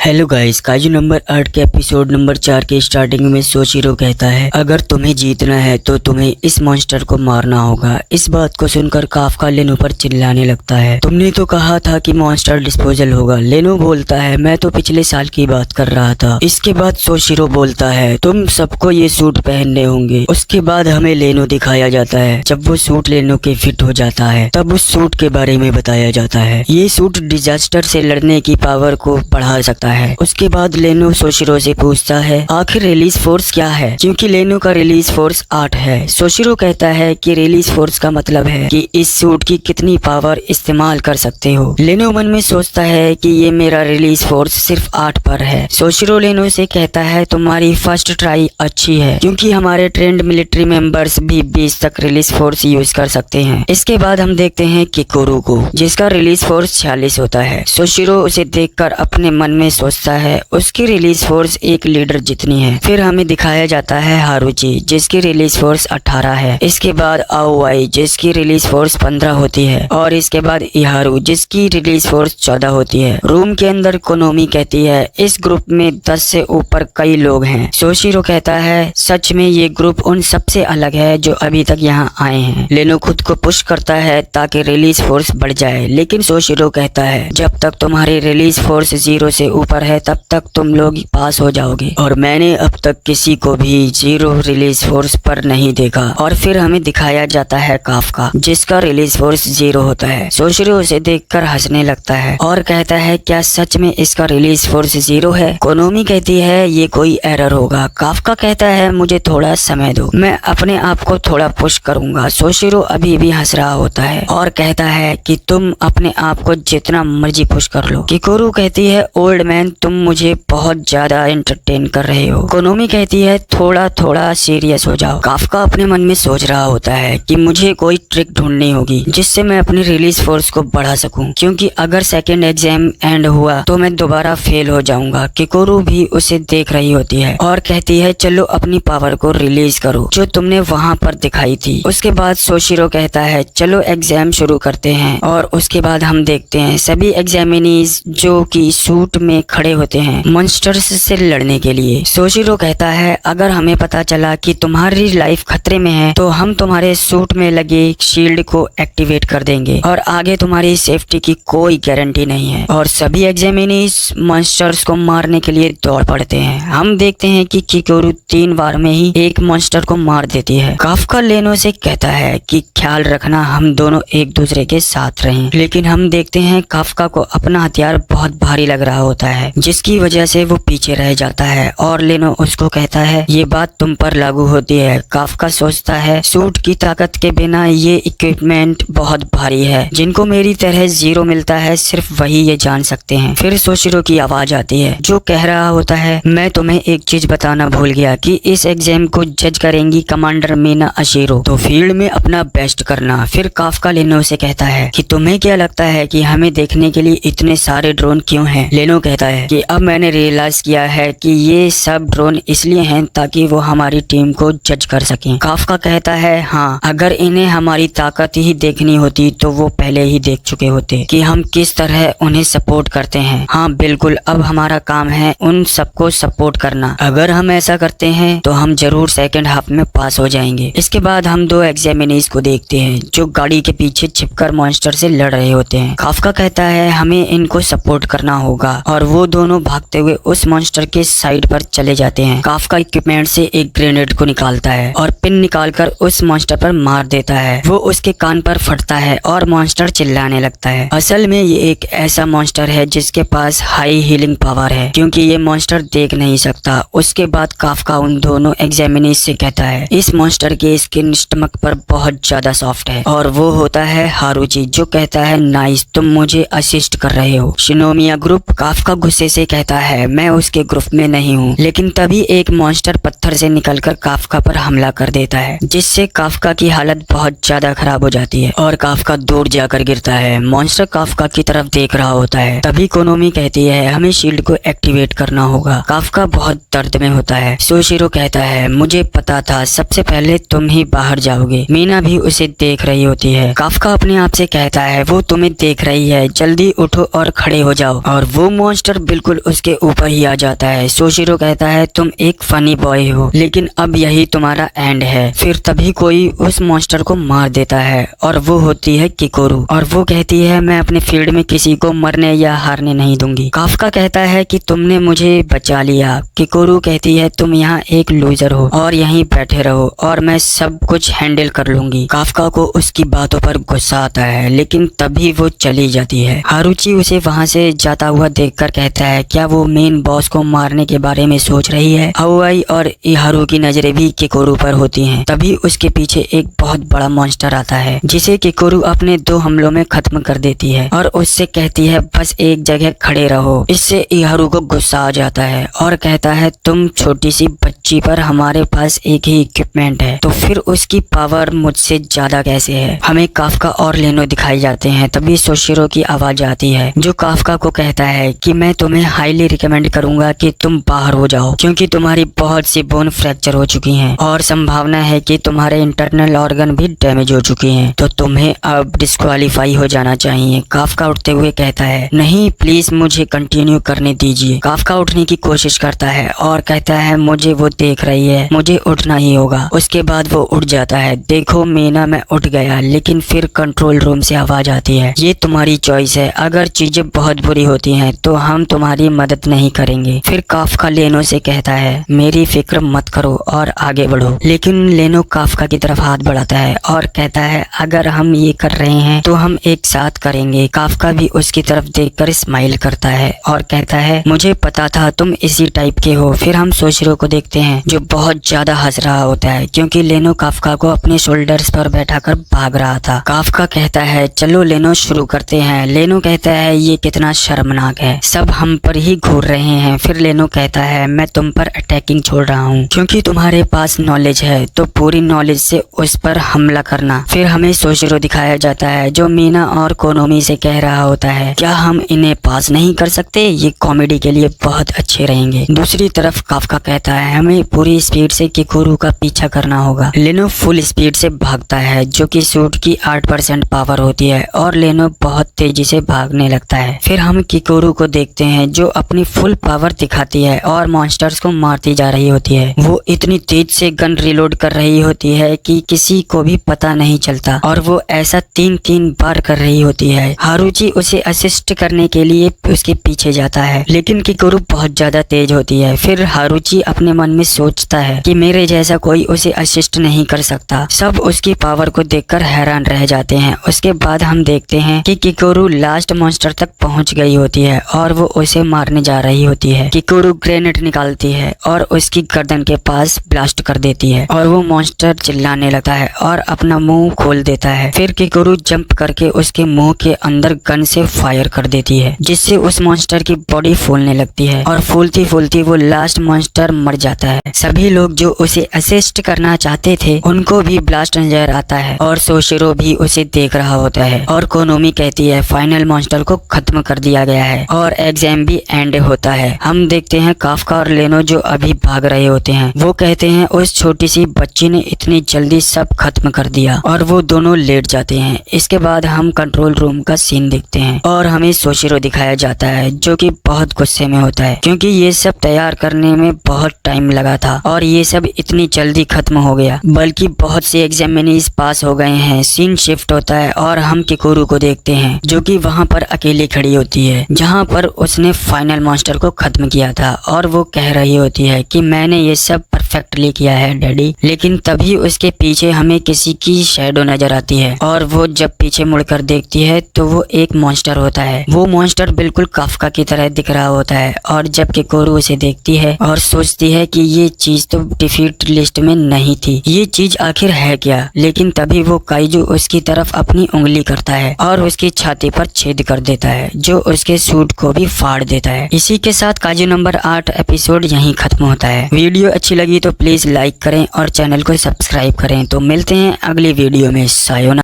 Hello guys, काजू number 8 के episode number 4 के स्टार्टिंग में सोशिरो कहता है अगर तुम्हें जीतना है तो तुम्हें इस मॉन्स्टर को मारना होगा। इस बात को सुनकर काफका लेनो पर चिल्लाने लगता है, तुमने तो कहा था कि मॉन्स्टर डिस्पोजल होगा। लेनो बोलता है मैं तो पिछले साल की बात कर रहा था। इसके बाद सोशिरो बोलता है तुम सबको ये सूट पहनने होंगे। उसके बाद हमें लेनो दिखाया जाता है। जब वो सूट लेनो के फिट हो जाता है तब उस सूट के बारे में बताया जाता है। ये सूट डिजास्टर से लड़ने की पावर को बढ़ा सकता है। उसके बाद लेनो सोशिरो से पूछता है आखिर रिलीज फोर्स क्या है, क्योंकि लेनो का रिलीज फोर्स 8 है। सोशिरो कहता है कि रिलीज फोर्स का मतलब है कि इस सूट की कितनी पावर इस्तेमाल कर सकते हो। लेनो मन में सोचता है कि ये मेरा रिलीज फोर्स सिर्फ 8 पर है। सोशिरो लेनो से कहता है तुम्हारी फर्स्ट ट्राई अच्छी है, क्योंकि हमारे ट्रेंड मिलिट्री मेंबर्स भी 20 तक रिलीज फोर्स यूज कर सकते हैं। इसके बाद हम देखते हैं किकोरू को, जिसका रिलीज फोर्स 46 होता है। सोशिरो उसे देखकर अपने मन में सोचता है उसकी रिलीज फोर्स एक लीडर जितनी है। फिर हमें दिखाया जाता है हारुची, जिसकी रिलीज फोर्स 18 है। इसके बाद आओवाई, जिसकी रिलीज फोर्स 15 होती है, और इसके बाद इहारू, जिसकी रिलीज फोर्स 14 होती है। रूम के अंदर कोनोमी कहती है इस ग्रुप में 10 से ऊपर कई लोग हैं। सोशिरो कहता है सच में ये ग्रुप उन सबसे अलग है जो अभी तक यहाँ आए हैं। लेनो खुद को पुश करता है ताकि रिलीज फोर्स बढ़ जाए, लेकिन सोशिरो कहता है जब तक तुम्हारी रिलीज फोर्स 0 से ऊपर है तब तक तुम लोग पास हो जाओगे, और मैंने अब तक किसी को भी 0 रिलीज फोर्स पर नहीं देखा। और फिर हमें दिखाया जाता है काफका, जिसका रिलीज फोर्स 0 होता है। सोशिरो उसे देखकर हंसने लगता है और कहता है क्या सच में इसका रिलीज फोर्स 0 है। कोनोमी कहती है ये कोई एरर होगा। काफका कहता है मुझे थोड़ा समय दो, मैं अपने आप को थोड़ा पुश करूंगा। सोशिरो अभी भी हंस रहा होता है और कहता है कि तुम अपने आप को जितना मर्जी पुश कर लो। किकोरू कहती है ओल्ड मैन तुम मुझे बहुत ज्यादा एंटरटेन कर रहे हो। कोनोमी कहती है थोड़ा थोड़ा सीरियस हो जाओ। काफका अपने मन में सोच रहा होता है कि मुझे कोई ट्रिक ढूंढनी होगी जिससे मैं अपनी रिलीज फोर्स को बढ़ा सकूं, क्योंकि अगर सेकंड एग्जाम एंड हुआ तो मैं दोबारा फेल हो जाऊंगा। किकोरू भी उसे देख रही होती है और कहती है चलो अपनी पावर को रिलीज करो जो तुमने वहाँ पर दिखाई थी। उसके बाद सोशिरो कहता है चलो एग्जाम शुरू करते हैं, और उसके बाद हम देखते हैं सभी एग्जामिनीज जो कि सूट में खड़े होते हैं मॉन्स्टर्स से लड़ने के लिए। सोशिरो कहता है अगर हमें पता चला कि तुम्हारी लाइफ खतरे में है तो हम तुम्हारे सूट में लगे शील्ड को एक्टिवेट कर देंगे, और आगे तुम्हारी सेफ्टी की कोई गारंटी नहीं है। और सभी एग्जामिनीज मॉन्स्टर्स को मारने के लिए दौड़ पड़ते हैं। हम देखते हैं कि किकोरू 3 बार में ही एक मॉन्स्टर को मार देती है। काफका लेनो से कहता है कि ख्याल रखना हम दोनों एक दूसरे के साथ रहें, लेकिन हम देखते हैं काफका को अपना हथियार बहुत भारी लग रहा होता है, जिसकी वजह से वो पीछे रह जाता है। और लेनो उसको कहता है ये बात तुम पर लागू होती है। काफका सोचता है सूट की ताकत के बिना ये इक्विपमेंट बहुत भारी है, जिनको मेरी तरह 0 मिलता है सिर्फ वही ये जान सकते हैं। फिर सोशिरो की आवाज आती है जो कह रहा होता है मैं तुम्हें एक चीज बताना भूल गया कि इस एग्जाम को जज करेंगी कमांडर मीना अशीरो, तो फील्ड में अपना बेस्ट करना। फिर काफका लेनो से कहता है कि तुम्हें क्या लगता है कि हमें देखने के लिए इतने सारे ड्रोन क्यों हैं? लेनो कहता है कि अब मैंने रियलाइज किया है कि ये सब ड्रोन इसलिए हैं ताकि वो हमारी टीम को जज कर सकें। काफका कहता है हाँ, अगर इन्हें हमारी ताकत ही देखनी होती तो वो पहले ही देख चुके होते कि हम किस तरह उन्हें सपोर्ट करते हैं। हाँ बिल्कुल, अब हमारा काम है उन सबको सपोर्ट करना। अगर हम ऐसा करते हैं तो हम जरूर सेकंड हाफ में पास हो जाएंगे। इसके बाद हम 2 एग्जामिनीज को देखते हैं जो गाड़ी के पीछे छिपकर मॉन्स्टर से लड़ रहे होते हैं। काफका कहता है हमें इनको सपोर्ट करना होगा, और वो दोनों भागते हुए उस मॉन्स्टर के साइड पर चले जाते हैं। काफका इक्विपमेंट से एक ग्रेनेड को निकालता है और पिन निकालकर उस मॉन्स्टर पर मार देता है। वो उसके कान पर फटता है और मॉन्स्टर चिल्लाने लगता है। असल में ये एक ऐसा मॉन्स्टर है जिसके पास हाई हीलिंग पावर है, क्योंकि ये मॉन्स्टर देख नहीं सकता। उसके बाद काफका उन दोनों एग्जामिनीज से कहता है इस मॉन्स्टर की स्किन स्टमक पर बहुत ज्यादा सॉफ्ट है, और वो होता है हारुची, जो कहता है नाइस, तुम मुझे असिस्ट कर रहे हो। शिनोमिया ग्रुप काफका गुस्से से कहता है मैं उसके ग्रुप में नहीं हूँ, लेकिन तभी एक मॉन्स्टर पत्थर से निकलकर काफका पर हमला कर देता है, जिससे काफका की हालत बहुत ज्यादा खराब हो जाती है और काफका दूर जाकर गिरता है। मॉन्स्टर काफका की तरफ देख रहा होता है। तभी कोनोमी कहती है हमें शील्ड को एक्टिवेट करना होगा। काफका बहुत दर्द में होता है। सोशिरो कहता है मुझे पता था सबसे पहले तुम ही बाहर जाओगे। मीना भी उसे देख रही होती है। काफका अपने आप से कहता है वो तुम्हें देख रही है, जल्दी उठो और खड़े हो जाओ। और वो मॉन्स्टर मॉन्स्टर बिल्कुल उसके ऊपर ही आ जाता है। सोशिरो कहता है तुम एक फनी बॉय हो, लेकिन अब यही तुम्हारा एंड है। फिर तभी कोई उस मॉन्स्टर को मार देता है और वो होती है किकोरू, और वो कहती है मैं अपने फील्ड में किसी को मरने या हारने नहीं दूंगी। काफका कहता है कि तुमने मुझे बचा लिया। किकोरू कहती है तुम यहाँ एक लूजर हो और यहीं बैठे रहो और मैं सब कुछ हैंडल कर लूंगी। काफका को उसकी बातों पर गुस्सा आता है, लेकिन तभी वो चली जाती है। हारुची उसे वहाँ से जाता हुआ देखकर कहता है क्या वो मेन बॉस को मारने के बारे में सोच रही है। आउआई और इहारू की नजरें भी किकोरू पर होती हैं। तभी उसके पीछे एक बहुत बड़ा मॉन्स्टर आता है जिसे किकोरू अपने 2 हमलों में खत्म कर देती है और उससे कहती है बस एक जगह खड़े रहो। इससे इहारू को गुस्सा आ जाता है और कहता है तुम छोटी सी बच्ची पर हमारे पास एक ही इक्विपमेंट है तो फिर उसकी पावर मुझसे ज्यादा कैसे है। हमें काफका और लेनो दिखाई जाते हैं। तभी सोशिरो की आवाज आती है जो काफका को कहता है कि मैं तुम्हें हाईली रिकमेंड करूंगा कि तुम बाहर हो जाओ, क्योंकि तुम्हारी बहुत सी बोन फ्रैक्चर हो चुकी हैं और संभावना है कि तुम्हारे इंटरनल ऑर्गन भी डैमेज हो चुके हैं, तो तुम्हें अब डिस्क्वालीफाई हो जाना चाहिए। काफका उठते हुए कहता है नहीं प्लीज मुझे कंटिन्यू करने दीजिए। काफका उठने की कोशिश करता है और कहता है मुझे वो देख रही है, मुझे उठना ही होगा। उसके बाद वो उठ जाता है। देखो मीना मैं उठ गया, लेकिन फिर कंट्रोल रूम से आवाज आती है ये तुम्हारी चॉइस है, अगर चीजें बहुत बुरी होती हैं तो हम तुम्हारी मदद नहीं करेंगे। फिर काफका लेनो से कहता है मेरी फिक्र मत करो और आगे बढ़ो, लेकिन लेनो काफका की तरफ हाथ बढ़ाता है और कहता है अगर हम ये कर रहे हैं तो हम एक साथ करेंगे। काफका भी उसकी तरफ देखकर स्माइल करता है और कहता है मुझे पता था तुम इसी टाइप के हो। फिर हम सोशिरो को देखते हैं जो बहुत ज्यादा हंस रहा होता है क्योंकि लेनो काफका को अपने शोल्डर्स पर बैठाकर भाग रहा था। काफका कहता है चलो लेनो शुरू करते हैं। लेनो कहता है ये कितना शर्मनाक है, सब हम पर ही घूर रहे हैं। फिर लेनो कहता है मैं तुम पर अटैकिंग छोड़ रहा हूँ क्योंकि तुम्हारे पास नॉलेज है, तो पूरी नॉलेज से उस पर हमला करना। फिर हमें सोशिरो दिखाया जाता है जो मीना और कोनोमी से कह रहा होता है क्या हम इन्हें पास नहीं कर सकते, ये कॉमेडी के लिए बहुत अच्छे रहेंगे। दूसरी तरफ काफका कहता है हमें पूरी स्पीड से किकोरू का पीछा करना होगा। लेनो फुल स्पीड से भागता है जो कि सूट की 8% पावर होती है और लेनो बहुत तेजी से भागने लगता है। फिर हम किकोरू को देखते हैं जो अपनी फुल पावर दिखाती है और मॉन्स्टर्स को मारती जा रही होती है। वो इतनी तेज से गन रिलोड कर रही होती है कि किसी को भी पता नहीं चलता और वो ऐसा 3 बार कर रही होती है। हारुची उसे असिस्ट करने के लिए उसके पीछे जाता है, लेकिन किकोरू बहुत ज्यादा तेज होती है। फिर हारुची अपने मन में सोचता है कि मेरे जैसा कोई उसे असिस्ट नहीं कर सकता। सब उसकी पावर को देखकर हैरान रह जाते हैं। उसके बाद हम देखते हैं कि किकोरू लास्ट मॉन्स्टर तक पहुंच गई होती है और वो उसे मारने जा रही होती है। किकोरू ग्रेनेड निकालती है और उसकी गर्दन के पास ब्लास्ट कर देती है और वो मॉन्स्टर चिल्लाने लगता है और अपना मुंह खोल देता है। फिर किकोरू जंप करके उसके मुंह के अंदर गन से फायर कर देती है जिससे उस मॉन्स्टर की बॉडी फूलने लगती है और फूलती फूलती वो लास्ट मॉन्स्टर मर जाता है। सभी लोग जो उसे असिस्ट करना चाहते थे उनको भी ब्लास्ट नजर आता है और सोशिरो भी उसे देख रहा होता है और कोनोमी कहती है फाइनल मॉन्स्टर को खत्म कर दिया गया है और एग्जाम भी एंड होता है। हम देखते हैं काफका और लेनो जो अभी भाग रहे होते हैं वो कहते हैं उस छोटी सी बच्ची ने इतनी जल्दी सब खत्म कर दिया और वो दोनों लेट जाते हैं। इसके बाद हम कंट्रोल रूम का सीन देखते हैं और हमें सोशिरो दिखाया जाता है जो कि बहुत गुस्से में होता है क्योंकि ये सब तैयार करने में बहुत टाइम लगा था और ये सब इतनी जल्दी खत्म हो गया, बल्कि बहुत से एग्जामिनीज पास हो गए हैं। सीन शिफ्ट होता है और हम किकोरू को देखते हैं जो कि वहाँ पर अकेली खड़ी होती है जहाँ पर उसने फाइनल मॉन्स्टर को खत्म किया था और वो कह रही होती है कि मैंने ये सब परफेक्टली किया है डैडी। लेकिन तभी उसके पीछे हमें किसी की शैडो नजर आती है और वो जब पीछे मुड़कर देखती है तो वो एक मॉन्स्टर होता है। वो मॉन्स्टर बिल्कुल काफका की तरह दिख रहा होता है और जब किकोरू उसे देखती है और सोचती है कि ये चीज तो डिफीट लिस्ट में नहीं थी, ये चीज आखिर है क्या। लेकिन तभी वो काइजू उसकी तरफ अपनी उंगली करता है और उसकी छाती पर छेद कर देता है जो उसके सूट को भी फाड़ देता है। इसी के साथ काइजू नंबर 8 एपिसोड यहीं खत्म होता है। वीडियो अच्छी लगी तो प्लीज लाइक करें और चैनल को सब्सक्राइब करें। तो मिलते हैं अगली वीडियो में। सायोनारा।